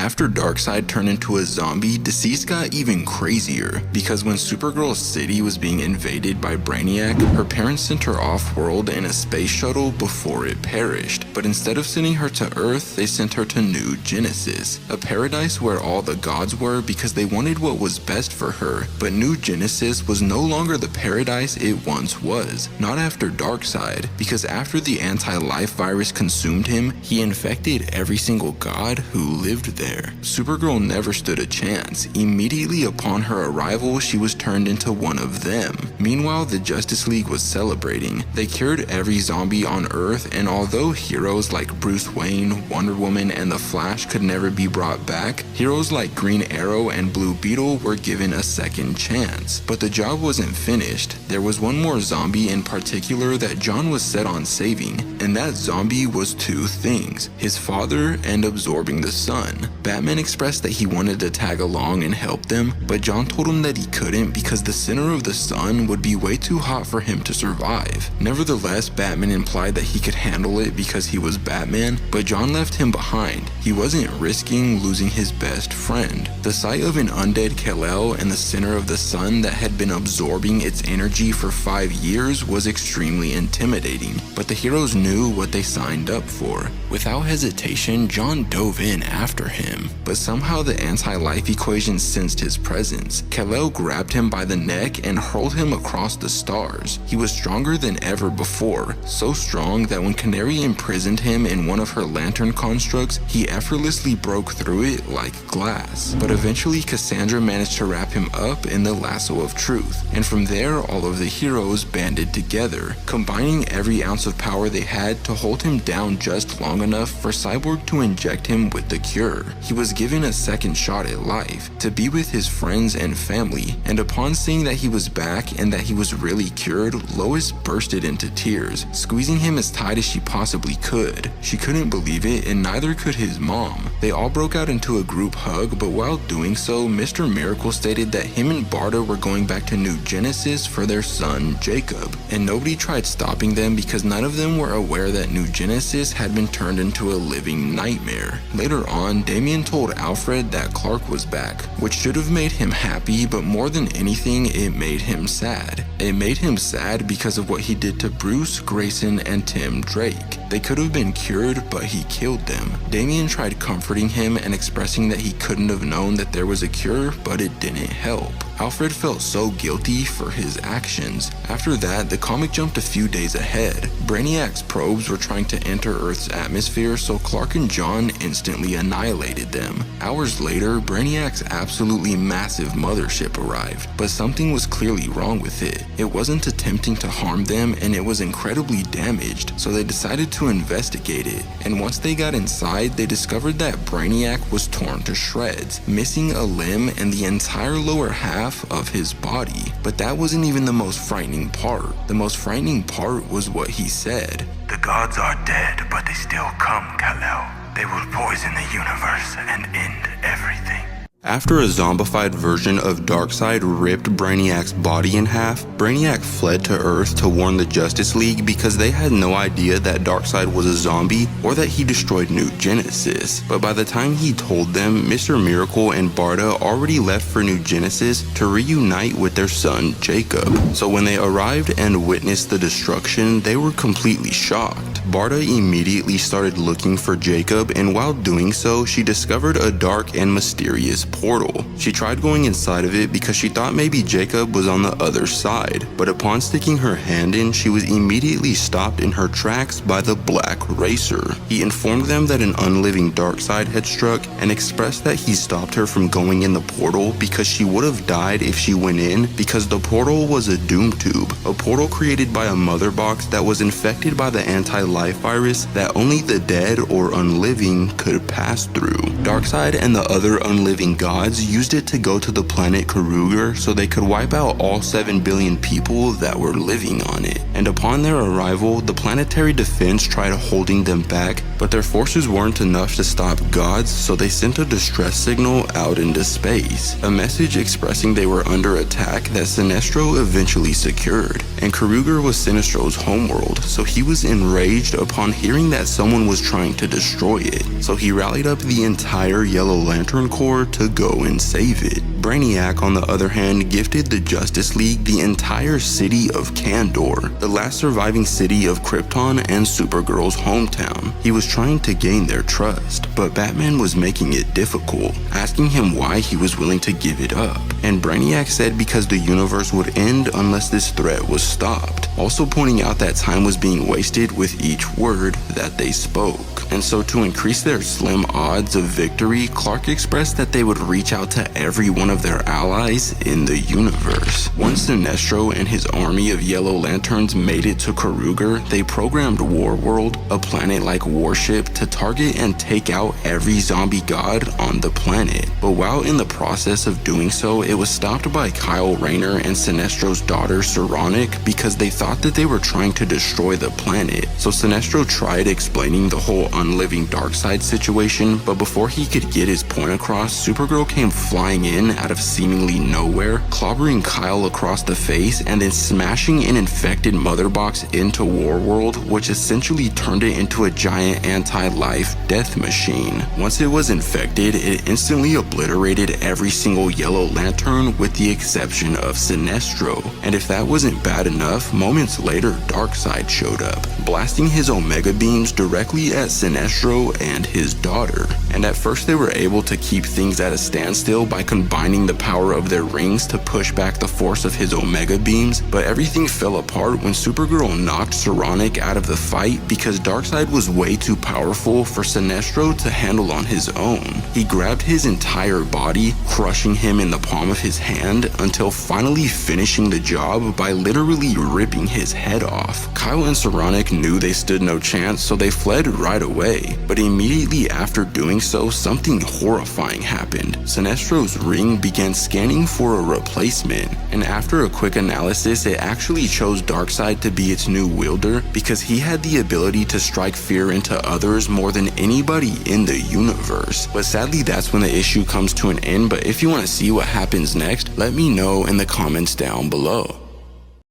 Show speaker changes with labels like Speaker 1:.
Speaker 1: After Darkseid turned into a zombie, Deceased got even crazier, because when Supergirl's city was being invaded by Braniac, her parents sent her off-world in a space shuttle before it perished. But instead of sending her to Earth, they sent her to New Genesis, a paradise where all the gods were because they wanted what was best for her. But New Genesis was no longer the paradise it once was, not after Darkseid, because after the anti-life virus consumed him, he infected every single god who lived there. Supergirl never stood a chance. Immediately upon her arrival, she was turned into one of them. Meanwhile, the Justice League was celebrating. They cured every zombie on Earth, and although heroes like Bruce Wayne, Wonder Woman, and the Flash could never be brought back, heroes like Green Arrow and Blue Beetle were given a second chance. But the job wasn't finished. There was one more zombie in particular that John was set on saving, and that zombie was two things: his father and absorbing the sun. Batman expressed that he wanted to tag along and help them, but John told him that he couldn't because the center of the sun would be way too hot for him to survive. Nevertheless, Batman implied that he could handle it because he was Batman, but John left him behind. He wasn't risking losing his best friend. The sight of an undead Kal-El in the center of the sun that had been absorbing its energy for 5 years was extremely intimidating, but the heroes knew what they signed up for. Without hesitation, John dove in after him, but somehow the anti-life equation sensed his presence. Kal-El grabbed him by the neck and hurled him across the stars. He was stronger than ever before, so strong that when Canary imprisoned him in one of her lantern constructs, he effortlessly broke through it like glass. But eventually Cassandra managed to wrap him up in the lasso of truth, and from there all of the heroes banded together, combining every ounce of power they had to hold him down just long enough for Cyborg to inject him with the cure. He was given a second shot at life, to be with his friends and family, and upon seeing that he was back and that he was really cured, Lois bursted into tears, squeezing him as tight as she possibly could. She couldn't believe it, and neither could his mom. They all broke out into a group hug, but while doing so, Mr. Miracle stated that him and Barda were going back to New Genesis for their son, Jacob, and nobody tried stopping them because none of them were aware that New Genesis had been turned into a living nightmare. Later on, Damian told Alfred that Clark was back, which should have made him happy, but more than anything, it made him sad. It made him sad because of what he did to Bruce, Grayson, and Tim Drake. They could have been cured, but he killed them. Damian tried comforting him and expressing that he couldn't have known that there was a cure, but it didn't help. Alfred felt so guilty for his actions. After that, the comic jumped a few days ahead. Brainiac's probes were trying to enter Earth's atmosphere, so Clark and John instantly annihilated them. Hours later, Brainiac's absolutely massive mothership arrived, but something was clearly wrong with it. It wasn't attempting to harm them, and it was incredibly damaged, so they decided to investigate it. And once they got inside, they discovered that Brainiac was torn to shreds, missing a limb and the entire lower half of his body. But that wasn't even the most frightening part. The most frightening part was what he said.
Speaker 2: "The gods are dead, but they still come, Kal-El. They will poison the universe and end everything."
Speaker 1: After a zombified version of Darkseid ripped Brainiac's body in half, Brainiac fled to Earth to warn the Justice League because they had no idea that Darkseid was a zombie or that he destroyed New Genesis. But by the time he told them, Mr. Miracle and Barda already left for New Genesis to reunite with their son Jacob. So when they arrived and witnessed the destruction, they were completely shocked. Barda immediately started looking for Jacob, and while doing so, she discovered a dark and mysterious portal. She tried going inside of it because she thought maybe Jacob was on the other side, but upon sticking her hand in, she was immediately stopped in her tracks by the Black Racer. He informed them that an unliving Darkseid had struck and expressed that he stopped her from going in the portal because she would have died if she went in, because the portal was a doom tube, a portal created by a mother box that was infected by the anti-life virus that only the dead or unliving could pass through. Darkseid and the other unliving gods used it to go to the planet Karuger so they could wipe out all 7 billion people that were living on it. and upon their arrival, the planetary defense tried holding them back, but their forces weren't enough to stop gods, so they sent a distress signal out into space, a message expressing they were under attack that Sinestro eventually secured. And Kruger was Sinestro's homeworld, so he was enraged upon hearing that someone was trying to destroy it, so he rallied up the entire Yellow Lantern Corps to go and save it. Brainiac, on the other hand, gifted the Justice League the entire city of Kandor, the last surviving city of Krypton and Supergirl's hometown. He was trying to gain their trust, but Batman was making it difficult, asking him why he was willing to give it up. And Brainiac said because the universe would end unless this threat was stopped, also pointing out that time was being wasted with each word that they spoke. And so to increase their slim odds of victory, Clark expressed that they would reach out to every one of their allies in the universe. Once Sinestro and his army of Yellow Lanterns made it to Kruger, they programmed Warworld, a planet-like warship, to target and take out every zombie god on the planet. But while in the process of doing so, it was stopped by Kyle Rayner and Sinestro's daughter Saronic because they thought that they were trying to destroy the planet. So Sinestro tried explaining the whole unliving Darkseid situation, but before he could get his point across, Supergirl came flying in out of seemingly nowhere, clobbering Kyle across the face and then smashing an infected mother box into Warworld, which essentially turned it into a giant anti-life death machine. Once it was infected, it instantly obliterated every single Yellow Lantern with the exception of Sinestro. And if that wasn't bad enough, moments later Darkseid showed up, blasting his Omega beams directly at Sinestro and his daughter. And at first they were able to keep things at a standstill by combining the power of their rings to push back the force of his Omega beams, but everything fell apart when Supergirl knocked Saronic out of the fight because Darkseid was way too powerful for Sinestro to handle on his own. He grabbed his entire body, crushing him in the palm of his hand until finally finishing the job by literally ripping his head off. Kyle and Saronic knew they stood no chance, so they fled right away, but immediately after doing so, something horrifying happened. Sinestro's ring began scanning for a replacement, and after a quick analysis, it actually chose Darkseid to be its new wielder because he had the ability to strike fear into others more than anybody in the universe. But sadly, that's when the issue comes to an end, but if you want to see what happens next, let me know in the comments down below.